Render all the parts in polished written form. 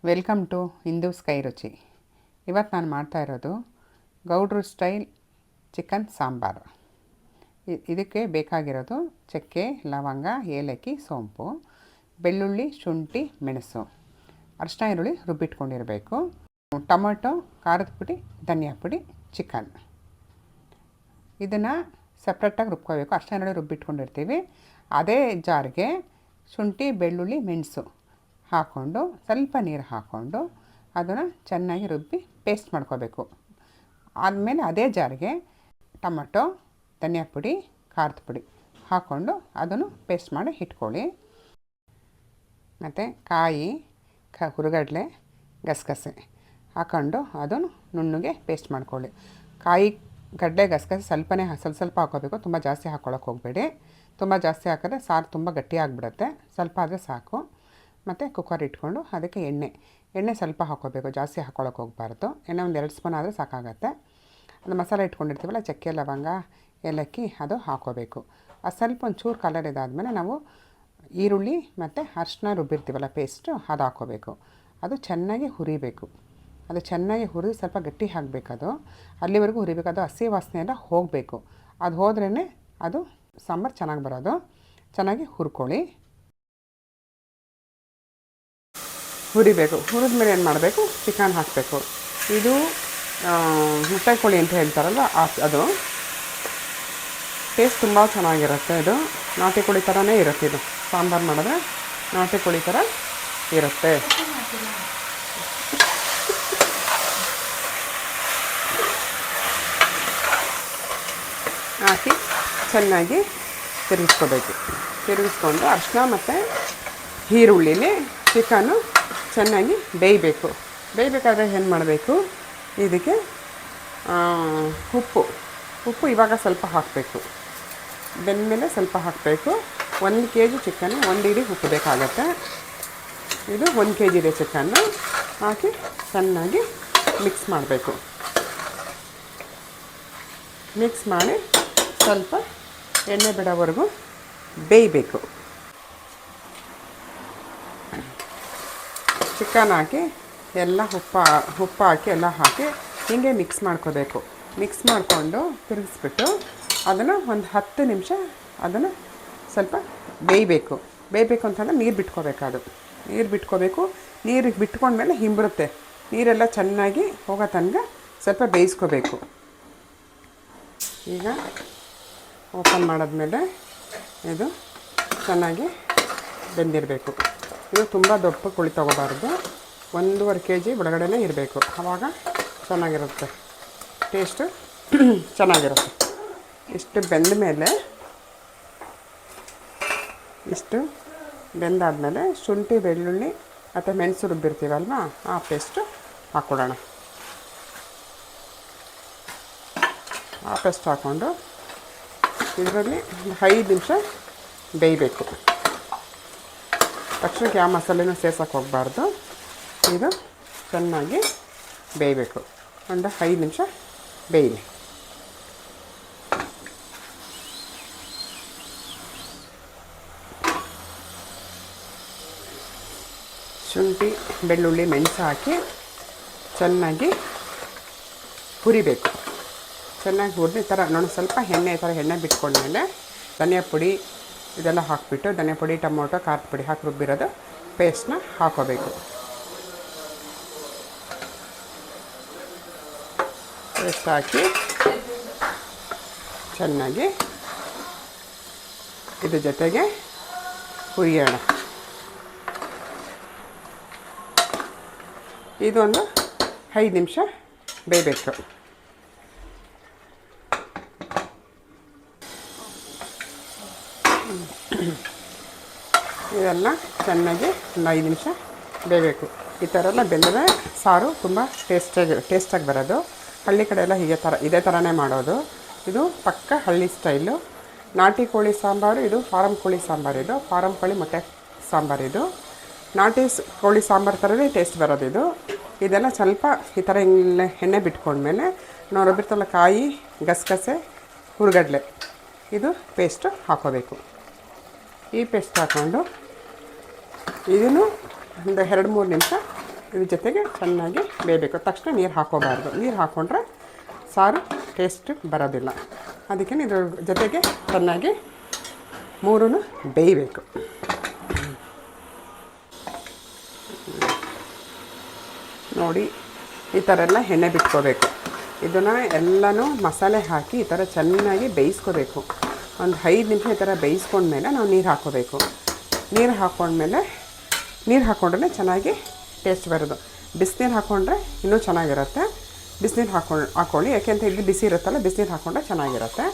Welcome to Hindus ಕೈ ರುಚಿ. ಇವತ್ತು ನಾನು ಮಾಡ್ತಾ ಇರೋದು ಗೌಡ್ರು ಸ್ಟೈಲ್ ಚಿಕನ್ ಸಾಂಬಾರು. ಇದಕ್ಕೆ ಬೇಕಾಗಿರೋದು ಚಕ್ಕೆ, ಲವಂಗ, ಏಲಕ್ಕಿ, ಸೋಂಪು, ಬೆಳ್ಳುಳ್ಳಿ, ಶುಂಠಿ, ಮೆಣಸು, ಅರಿಶಿನ, ಈರುಳ್ಳಿ ರುಬ್ಬಿಟ್ಕೊಂಡಿರಬೇಕು, ಟೊಮೊಟೊ, ಖಾರದ ಪುಡಿ, ಧನಿಯಾ ಪುಡಿ, ಚಿಕನ್. ಇದನ್ನು ಸಪ್ರೇಟಾಗಿ ರುಬ್ಕೋಬೇಕು. ಅರಿಶಿನ, ಈರುಳ್ಳಿ ರುಬ್ಬಿಟ್ಕೊಂಡಿರ್ತೀವಿ. ಅದೇ ಜಾರಿಗೆ ಶುಂಠಿ, ಬೆಳ್ಳುಳ್ಳಿ, ಮೆಣಸು ಹಾಕ್ಕೊಂಡು ಸ್ವಲ್ಪ ನೀರು ಹಾಕ್ಕೊಂಡು ಅದನ್ನು ಚೆನ್ನಾಗಿ ರುಬ್ಬಿ ಪೇಸ್ಟ್ ಮಾಡ್ಕೋಬೇಕು. ಆದಮೇಲೆ ಅದೇ ಜಾರಿಗೆ ಟೊಮೊಟೊ, ಧನಿಯಾ ಪುಡಿ, ಖಾರದ ಪುಡಿ ಹಾಕ್ಕೊಂಡು ಅದನ್ನು ಪೇಸ್ಟ್ ಮಾಡಿ ಇಟ್ಕೊಳ್ಳಿ. ಮತ್ತು ಕಾಯಿ, ಹುರುಗಡ್ಲೆ, ಗಸಗಸೆ ಹಾಕ್ಕೊಂಡು ಅದನ್ನು ನುಣ್ಣಗೆ ಪೇಸ್ಟ್ ಮಾಡ್ಕೊಳ್ಳಿ. ಕಾಯಿ, ಗಡ್ಡೆ, ಗಸಗಸೆ ಸ್ವಲ್ಪ ಹಾಕ್ಕೋಬೇಕು. ತುಂಬ ಜಾಸ್ತಿ ಹಾಕ್ಕೊಳ್ಳೋಕೆ ಹೋಗಬೇಡಿ. ತುಂಬ ಜಾಸ್ತಿ ಹಾಕಿದ್ರೆ ಸಾರು ತುಂಬ ಗಟ್ಟಿಯಾಗಿಬಿಡುತ್ತೆ. ಸ್ವಲ್ಪ ಆದರೆ ಸಾಕು. ಮತ್ತು ಕುಕ್ಕರ್ ಇಟ್ಕೊಂಡು ಅದಕ್ಕೆ ಎಣ್ಣೆ ಸ್ವಲ್ಪ ಹಾಕ್ಕೋಬೇಕು. ಜಾಸ್ತಿ ಹಾಕ್ಕೊಳ್ಳೋಕೆ ಹೋಗಬಾರ್ದು. ಎಣ್ಣೆ ಒಂದು 2 ಸ್ಪೂನ್ ಆದರೆ ಸಾಕಾಗತ್ತೆ. ಅದು ಮಸಾಲೆ ಇಟ್ಕೊಂಡಿರ್ತೀವಲ್ಲ, ಚಕ್ಕೆ, ಲವಂಗ, ಏಲಕ್ಕಿ ಅದು ಹಾಕ್ಕೋಬೇಕು. ಅದು ಸ್ವಲ್ಪ ಒಂಚೂರು ಕಲರ್ ಇದಾದಮೇಲೆ ನಾವು ಈರುಳ್ಳಿ ಮತ್ತು ಅರಿಶಿನ ರುಬ್ಬಿರ್ತೀವಲ್ಲ ಪೇಸ್ಟು ಅದು ಹಾಕ್ಕೋಬೇಕು. ಅದು ಚೆನ್ನಾಗಿ ಹುರಿಬೇಕು. ಅದು ಚೆನ್ನಾಗಿ ಹುರಿದು ಸ್ವಲ್ಪ ಗಟ್ಟಿ ಹಾಕಬೇಕು. ಅದು ಅಲ್ಲಿವರೆಗೂ ಹುರಿಬೇಕು. ಅದು ಹಸಿ ವಾಸನೆ ಎಲ್ಲ ಹೋಗಬೇಕು. ಅದು ಹೋದ್ರೇ ಅದು ಸಾಂಬಾರು ಚೆನ್ನಾಗಿ ಬರೋದು. ಚೆನ್ನಾಗಿ ಹುರ್ಕೊಳ್ಳಿ. ಹುರಿಬೇಕು. ಹುರಿದ್ಮೇಲೆ ಏನು ಮಾಡಬೇಕು, ಚಿಕನ್ ಹಾಕಬೇಕು. ಇದು ಮೊಟ್ಟೆ ಕೋಳಿ ಅಂತ ಹೇಳ್ತಾರಲ್ಲ ಅದು ಟೇಸ್ಟ್ ತುಂಬ ಚೆನ್ನಾಗಿರುತ್ತೆ. ಇದು ನಾಟಿ ಕೋಳಿ ಥರನೇ ಇರುತ್ತೆ. ಇದು ಸಾಂಬಾರು ಮಾಡಿದ್ರೆ ನಾಟಿ ಕೋಳಿ ಥರ ಇರುತ್ತೆ. ಹಾಕಿ ಚೆನ್ನಾಗಿ ತಿರುಗಿಸ್ಕೋಬೇಕು. ತಿರುಗಿಸ್ಕೊಂಡು ಅರಿಶಿನ ಮತ್ತು ಈರುಳ್ಳಿಲಿ ಚಿಕನ್ನು ಚೆನ್ನಾಗಿ ಬೇಯಬೇಕಾದ್ರೆ ಏನು ಮಾಡಬೇಕು, ಇದಕ್ಕೆ ಉಪ್ಪು ಇವಾಗ ಸ್ವಲ್ಪ ಹಾಕಬೇಕು. ಬೆಂದಮೇಲೆ ಸ್ವಲ್ಪ ಹಾಕಬೇಕು. 1 kg ಚಿಕನ್ನು 1 ಇಡೀ ಉಪ್ಪು ಬೇಕಾಗತ್ತೆ. ಇದು 1 kg ಇದೆ ಚಿಕನ್ನು. ಹಾಕಿ ಚೆನ್ನಾಗಿ ಮಿಕ್ಸ್ ಮಾಡಬೇಕು. ಮಿಕ್ಸ್ ಮಾಡಿ ಸ್ವಲ್ಪ ಎಣ್ಣೆ ಬಿಡೋವರೆಗೂ ಬೇಯಬೇಕು. ಚಿಕನ್ ಹಾಕಿ ಎಲ್ಲ ಉಪ್ಪು ಹಾಕಿ ಎಲ್ಲ ಹಾಕಿ ಹೀಗೆ ಮಿಕ್ಸ್ ಮಾಡ್ಕೋಬೇಕು. ಮಿಕ್ಸ್ ಮಾಡಿಕೊಂಡು ತಿರುಗಿಸ್ಬಿಟ್ಟು ಅದನ್ನು ಒಂದು 10 ನಿಮಿಷ ಅದನ್ನು ಸ್ವಲ್ಪ ಬೇಯಬೇಕು ಅಂತಂದರೆ ನೀರು ಬಿಟ್ಕೋಬೇಕು. ನೀರಿಗೆ ಬಿಟ್ಕೊಂಡ್ಮೇಲೆ ಹಿಂಬರುತ್ತೆ. ನೀರೆಲ್ಲ ಚೆನ್ನಾಗಿ ಹೋಗೋ ತನಕ ಸ್ವಲ್ಪ ಬೇಯಿಸ್ಕೋಬೇಕು. ಈಗ ಓಪನ್ ಮಾಡಿದ್ಮೇಲೆ ಇದು ಚೆನ್ನಾಗಿ ಬೆಂದಿರಬೇಕು. ಇದು ತುಂಬ ದೊಡ್ಡ ಕೋಳಿ ತೊಗೋಬಾರ್ದು. 1.5 kg ಒಳಗಡೆ ಇರಬೇಕು. ಆವಾಗ ಚೆನ್ನಾಗಿರುತ್ತೆ, ಟೇಸ್ಟು ಚೆನ್ನಾಗಿರುತ್ತೆ. ಇಷ್ಟು ಬೆಂದಾದಮೇಲೆ ಶುಂಠಿ, ಬೆಳ್ಳುಳ್ಳಿ ಮತ್ತು ಮೆಣಸು ರುಬ್ಬಿರ್ತೀವಲ್ವ ಆ ಪೇಸ್ಟು ಹಾಕ್ಕೊಡೋಣ. ಆ ಪೇಸ್ಟ್ ಹಾಕ್ಕೊಂಡು ಇದರಲ್ಲಿ 5 ನಿಮಿಷ ಬೇಯಬೇಕು. ತಕ್ಷಣಕ್ಕೆ ಯಾವ ಮಸಾಲೆನೂ ಸೇರ್ಸೋಕ್ಕೆ ಹೋಗಬಾರ್ದು. ಇದು ಚೆನ್ನಾಗಿ ಬೇಯಬೇಕು. ಒಂದು 5 ನಿಮಿಷ ಬೇಯಲಿ. ಶುಂಠಿ, ಬೆಳ್ಳುಳ್ಳಿ, ಮೆಣಸು ಹಾಕಿ ಚೆನ್ನಾಗಿ ಹುರಿಬೇಕು. ಚೆನ್ನಾಗಿ ಹುರಿದು ಈ ಥರ ನೋಡಿ, ಸ್ವಲ್ಪ ಎಣ್ಣೆ ಬಿಟ್ಕೊಂಡ್ಮೇಲೆ ಧನಿಯಾ ಪುಡಿ ಇದೆಲ್ಲ ಹಾಕಿಬಿಟ್ಟು ಧನಿಯಾ ಪುಡಿ, ಟೊಮೊಟೊ, ಖಾರದ ಪುಡಿ ಹಾಕಿ ರುಬ್ಬಿರೋದು ಪೇಸ್ಟನ್ನ ಹಾಕ್ಕೋಬೇಕು. ಪೇಸ್ಟ್ ಹಾಕಿ ಚೆನ್ನಾಗಿ ಇದ್ರ ಜೊತೆಗೆ ಹುರಿಯೋಣ. ಇದೊಂದು 5 ನಿಮಿಷ ಬೇಯಬೇಕು. ಇದೆಲ್ಲ ಚೆನ್ನಾಗಿ ಒಂದು 5 ನಿಮಿಷ ಬೇಯಬೇಕು. ಈ ಥರ ಎಲ್ಲ ಬೆಂದರೆ ಸಾರು ತುಂಬ ಟೇಸ್ಟಾಗಿ ಬರೋದು. ಹಳ್ಳಿ ಕಡೆ ಎಲ್ಲ ಇದೇ ಥರನೇ ಮಾಡೋದು. ಇದು ಪಕ್ಕ ಹಳ್ಳಿ ಸ್ಟೈಲು. ನಾಟಿ ಕೋಳಿ ಸಾಂಬಾರು ಇದು, ಫಾರಮ್ ಕೋಳಿ ಸಾಂಬಾರು ಇದು, ಫಾರಮ್ ಕೋಳಿ ಮೊಟ್ಟೆ ಸಾಂಬಾರು ಇದು. ನಾಟಿ ಕೋಳಿ ಸಾಂಬಾರು ಥರನೇ ಟೇಸ್ಟ್ ಬರೋದು ಇದು. ಇದೆಲ್ಲ ಸ್ವಲ್ಪ ಈ ಥರ ಎಣ್ಣೆ ಬಿಟ್ಕೊಂಡ್ಮೇಲೆ ನಾವು ರುಬ್ಬಿರ್ತಲ್ಲ ಕಾಯಿ, ಗಸಗಸೆ, ಹುರುಗಡ್ಲೆ ಇದು ಪೇಸ್ಟು ಹಾಕ್ಕೋಬೇಕು. ಈ ಪೇಸ್ಟ್ ಹಾಕ್ಕೊಂಡು ಇದನ್ನು ಒಂದು 2-3 ನಿಮಿಷ ಇದ್ರ ಜೊತೆಗೆ ಚೆನ್ನಾಗಿ ಬೇಯಬೇಕು. ತಕ್ಷಣ ನೀರು ಹಾಕೋಬಾರ್ದು. ನೀರು ಹಾಕ್ಕೊಂಡ್ರೆ ಸಾರು ಟೇಸ್ಟ್ ಬರೋದಿಲ್ಲ. ಅದಕ್ಕೆ ಇದ್ರ ಜೊತೆಗೆ ಚೆನ್ನಾಗಿ ಮೂರೂ ಬೇಯಬೇಕು. ನೋಡಿ ಈ ಥರ ಎಲ್ಲ ಎಣ್ಣೆ ಬಿಟ್ಕೋಬೇಕು. ಇದನ್ನು ಎಲ್ಲನೂ ಮಸಾಲೆ ಹಾಕಿ ಈ ಥರ ಚೆನ್ನಾಗಿ ಬೇಯಿಸ್ಕೋಬೇಕು. ಒಂದು 5 ನಿಮಿಷ ಈ ಥರ ಬೇಯಿಸ್ಕೊಂಡ್ಮೇಲೆ ನಾವು ನೀರು ಹಾಕ್ಕೋಬೇಕು. ನೀರು ಹಾಕ್ಕೊಂಡ್ರೆ ಚೆನ್ನಾಗಿ ಟೇಸ್ಟ್ ಬರೋದು. ಬಿಸಿನೀರು ಹಾಕ್ಕೊಂಡ್ರೆ ಇನ್ನೂ ಚೆನ್ನಾಗಿರುತ್ತೆ. ಬಿಸಿನೀರು ಹಾಕ್ಕೊಳ್ಳಿ, ಯಾಕೆಂತ ಇದು ಬಿಸಿ ಇರುತ್ತಲ್ಲ, ಬಿಸಿನೀರು ಹಾಕ್ಕೊಂಡ್ರೆ ಚೆನ್ನಾಗಿರುತ್ತೆ.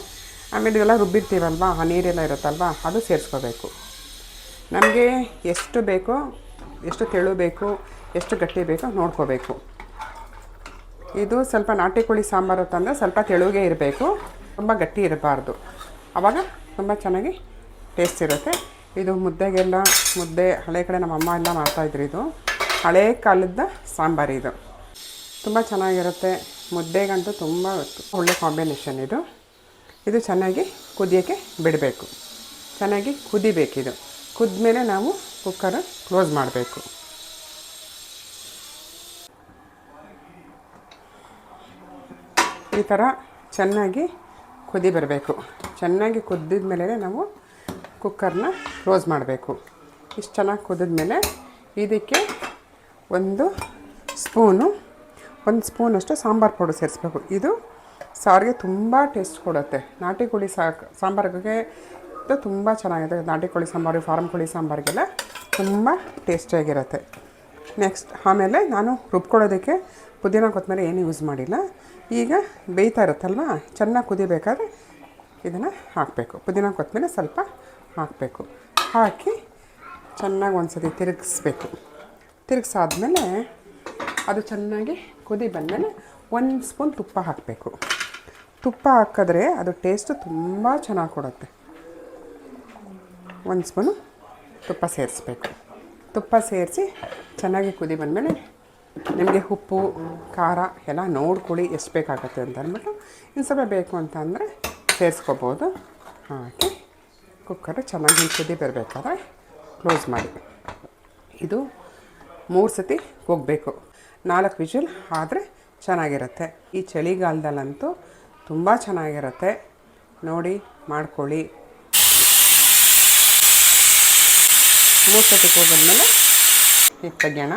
ಆಮೇಲೆ ಇದೆಲ್ಲ ರುಬ್ಬಿರ್ತೀವಲ್ವ, ಆ ನೀರೆಲ್ಲ ಇರುತ್ತಲ್ವ, ಅದು ಸೇರಿಸ್ಕೋಬೇಕು. ನಮಗೆ ಎಷ್ಟು ಬೇಕೋ, ಎಷ್ಟು ತೆಳು ಬೇಕು, ಎಷ್ಟು ಗಟ್ಟಿ ಬೇಕೋ ನೋಡ್ಕೋಬೇಕು. ಇದು ಸ್ವಲ್ಪ ನಾಟಿ ಕೋಳಿ ಸಾಂಬಾರು ಅಂತಂದರೆ ಸ್ವಲ್ಪ ತೆಳುಗೆ ಇರಬೇಕು, ತುಂಬ ಗಟ್ಟಿ ಇರಬಾರ್ದು. ಆವಾಗ ತುಂಬ ಚೆನ್ನಾಗಿ ಟೇಸ್ಟ್ ಇರುತ್ತೆ. ಇದು ಮುದ್ದೆ ಹಳೆ ಕಡೆ ನಮ್ಮ ಅಮ್ಮ ಎಲ್ಲ ಮಾಡ್ತಾಯಿದ್ರು. ಇದು ಹಳೇ ಕಾಲದ ಸಾಂಬಾರು. ಇದು ತುಂಬ ಚೆನ್ನಾಗಿರುತ್ತೆ. ಮುದ್ದೆಗಂತೂ ತುಂಬ ಒಳ್ಳೆ ಕಾಂಬಿನೇಷನ್ ಇದು. ಇದು ಚೆನ್ನಾಗಿ ಕುದಿಯೋಕ್ಕೆ ಬಿಡಬೇಕು. ಚೆನ್ನಾಗಿ ಕುದಿಬೇಕಿದು. ಕುದ್ಮೇಲೆ ನಾವು ಕುಕ್ಕರ್ ಕ್ಲೋಸ್ ಮಾಡಬೇಕು. ಈ ಥರ ಚೆನ್ನಾಗಿ ಕುದಿ ಬರಬೇಕು. ಚೆನ್ನಾಗಿ ಕುದ್ದಿದ ಮೇಲೆ ನಾವು ಕುಕ್ಕರ್ನ ಕ್ಲೋಸ್ ಮಾಡಬೇಕು. ಇಷ್ಟು ಚೆನ್ನಾಗಿ ಕುದಿದ್ಮೇಲೆ ಇದಕ್ಕೆ ಒಂದು ಸ್ಪೂನಷ್ಟು ಸಾಂಬಾರು ಪೌಡರ್ ಸೇರಿಸ್ಬೇಕು. ಇದು ಸಾರಿಗೆ ತುಂಬ ಟೇಸ್ಟ್ ಕೊಡುತ್ತೆ. ನಾಟಿ ಕೋಳಿ ಸಾಂಬಾರಿಗೆ ತುಂಬ ಚೆನ್ನಾಗಿದೆ. ನಾಟಿ ಕೋಳಿ ಸಾಂಬಾರು, ಫಾರಮ್ ಕೋಳಿ ಸಾಂಬಾರಿಗೆಲ್ಲ ತುಂಬ ಟೇಸ್ಟಿಯಾಗಿರುತ್ತೆ. ನೆಕ್ಸ್ಟ್ ಆಮೇಲೆ ನಾನು ರುಬ್ಕೊಳ್ಳೋದಕ್ಕೆ ಪುದೀನ ಕೊತ್ತಂಬರಿ ಏನು ಯೂಸ್ ಮಾಡಿಲ್ಲ. ಈಗ ಬೇಯ್ತಾ ಇರುತ್ತಲ್ವ, ಚೆನ್ನಾಗಿ ಕುದಿಬೇಕಾದ್ರೆ ಇದನ್ನು ಹಾಕಬೇಕು. ಪುದೀನ ಕೊತ್ತಂಬರಿ ಸ್ವಲ್ಪ ಹಾಕಬೇಕು. ಹಾಕಿ ಚೆನ್ನಾಗಿ ಒಂದು ಸತಿ ತಿರುಗಿಸಾದ್ಮೇಲೆ ಅದು ಚೆನ್ನಾಗಿ ಕುದಿ ಬಂದಮೇಲೆ 1 ಸ್ಪೂನ್ ತುಪ್ಪ ಹಾಕಬೇಕು. ತುಪ್ಪ ಹಾಕಿದ್ರೆ ಅದು ಟೇಸ್ಟು ತುಂಬ ಚೆನ್ನಾಗಿ ಕೊಡುತ್ತೆ. 1 ಸ್ಪೂನು ತುಪ್ಪ ಸೇರಿಸ್ಬೇಕು. ತುಪ್ಪ ಸೇರಿಸಿ ಚೆನ್ನಾಗಿ ಕುದಿ ಬಂದಮೇಲೆ ನಿಮಗೆ ಉಪ್ಪು ಖಾರ ಎಲ್ಲ ನೋಡ್ಕೊಳ್ಳಿ ಎಷ್ಟು ಬೇಕಾಗುತ್ತೆ ಅಂತ ಅಂದ್ಬಿಟ್ಟು ಇನ್ನು ಸ್ವಲ್ಪ ಬೇಕು ಅಂತ ಅಂದರೆ ಸೇರಿಸ್ಕೋಬೋದು. ಹಾಕಿ ಕುಕ್ಕರ್ ಚೆನ್ನಾಗಿ ಕುದಿ ಬರಬೇಕಾದ್ರೆ ಕ್ಲೋಸ್ ಮಾಡಿ. ಇದು 3 ಸತಿ ಹೋಗಬೇಕು. 4 ವಿಷಲ್ ಆದರೆ ಚೆನ್ನಾಗಿರುತ್ತೆ. ಈ ಚಳಿಗಾಲದಲ್ಲಂತೂ ತುಂಬ ಚೆನ್ನಾಗಿರುತ್ತೆ. ನೋಡಿ ಮಾಡ್ಕೊಳ್ಳಿ. 3 ಸತಿ ಹೋಗಿದ್ಮೇಲೆ ಈಗ ತೆಗೆಯೋಣ.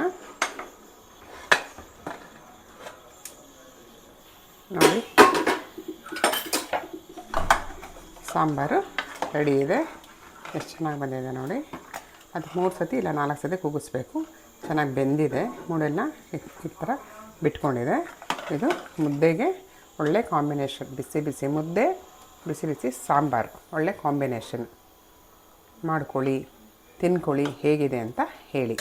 ನೋಡಿ ಸಾಂಬಾರು ರೆಡಿ ಇದೆ. ಎಷ್ಟು ಚೆನ್ನಾಗಿ ಬಂದಿದೆ ನೋಡಿ. ಅದು 3 ಸತಿ ಇಲ್ಲ 4 ಸತಿ ಕೂಗಿಸ್ಬೇಕು. ಚೆನ್ನಾಗಿ ಬೆಂದಿದೆ. ಮೂಳೆಲ್ಲ ಈ ಥರ ಬಿಟ್ಕೊಂಡಿದೆ. ಇದು ಮುದ್ದೆಗೆ ಒಳ್ಳೆ ಕಾಂಬಿನೇಷನ್. ಬಿಸಿ ಬಿಸಿ ಮುದ್ದೆ, ಬಿಸಿ ಬಿಸಿ ಸಾಂಬಾರು ಒಳ್ಳೆ ಕಾಂಬಿನೇಷನ್. ಮಾಡ್ಕೊಳ್ಳಿ, ತಿನ್ಕೊಳ್ಳಿ, ಹೇಗಿದೆ ಅಂತ ಹೇಳಿ.